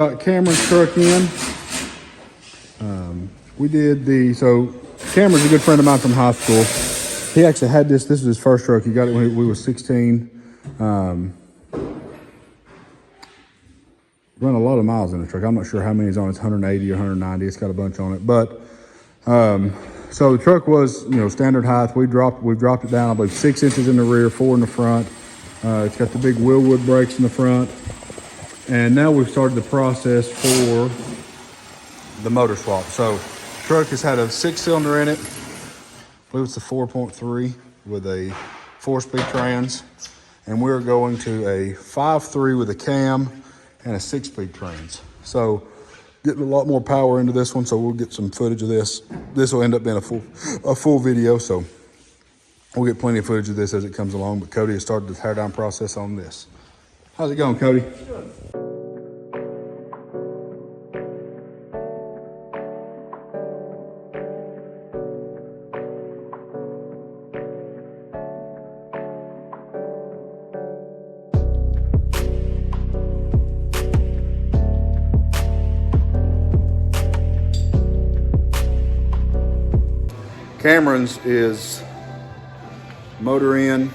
Got Cameron's truck in. So Cameron's a good friend of mine from high school. He actually had this was his first truck. He got it when we were 16. Run a lot of miles in the truck. I'm not sure how many is on it. It's 180 or 190. It's got a bunch on it. But so the truck was, standard height. We've dropped it down, I believe, 6 inches in the rear, 4 in the front. It's got the big Wilwood brakes in the front. And now we've started the process for the motor swap. So the truck has had a 6-cylinder in it. I believe it's a 4.3 with a 4-speed trans. And we're going to a 5.3 with a cam and a 6-speed trans. So getting a lot more power into this one. So we'll get some footage of this. This will end up being a full video. So we'll get plenty of footage of this as it comes along. But Cody has started the teardown process on this. How's it going, Cody? Good. Cameron's is motor in.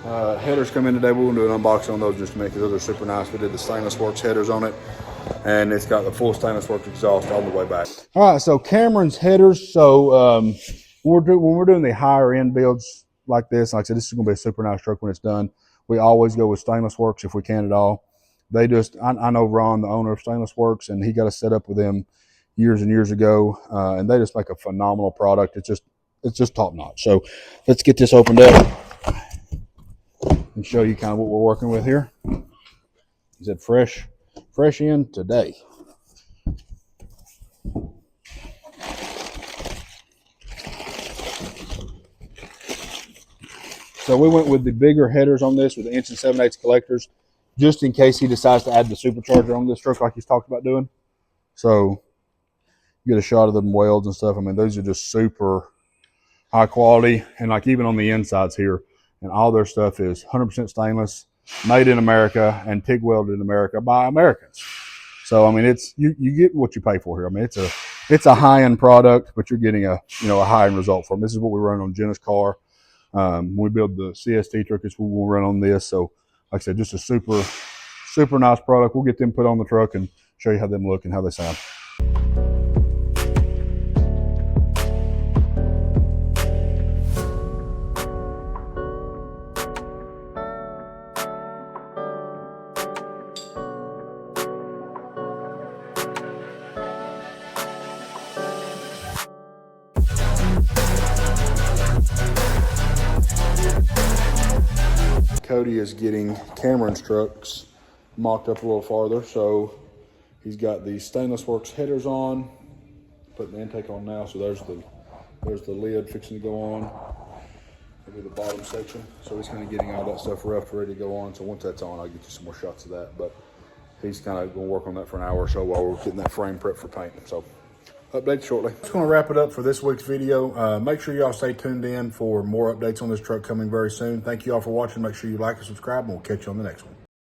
Headers come in today. We're going to do an unboxing on those just to make it. Those are super nice. We did the stainless works headers on it, and it's got the full stainless works exhaust all the way back. All right, so Cameron's headers. So when we're doing the higher end builds like this, like I said, this is going to be a super nice truck when it's done. We always go with stainless works if we can at all. They just, I know Ron, the owner of Stainless Works, and he got us set up with them years and years ago, and they just make a phenomenal product. It's just top notch. So let's get this opened up and show you kind of what we're working with here. Is it fresh in today? So we went with the bigger headers on this with the 1 7/8 collectors, just in case he decides to add the supercharger on this truck like he's talked about doing. So you get a shot of them welds and stuff. I mean, those are just super high quality, and like even on the insides here, and all their stuff is 100% stainless, made in America, and TIG welded in America by Americans. So I mean, it's you get what you pay for here. I mean, it's a high-end product, but you're getting a high-end result from. This is what we run on Jenna's car. When we build the CST truck, it's what we'll run on this. So like I said, just a super nice product. We'll get them put on the truck and show you how them look and how they sound. Cody is getting Cameron's trucks mocked up a little farther. So he's got the Stainless Works headers on, putting the intake on now. So there's the lid fixing to go on. Maybe the bottom section. So he's kind of getting all that stuff roughed, ready to go on. So once that's on, I'll get you some more shots of that. But he's kind of going to work on that for an hour or so while we're getting that frame prepped for paint. So updates shortly. Just going to wrap it up for this week's video. Make sure y'all stay tuned in for more updates on this truck coming very soon. Thank you all for watching. Make sure you like and subscribe, and we'll catch you on the next one.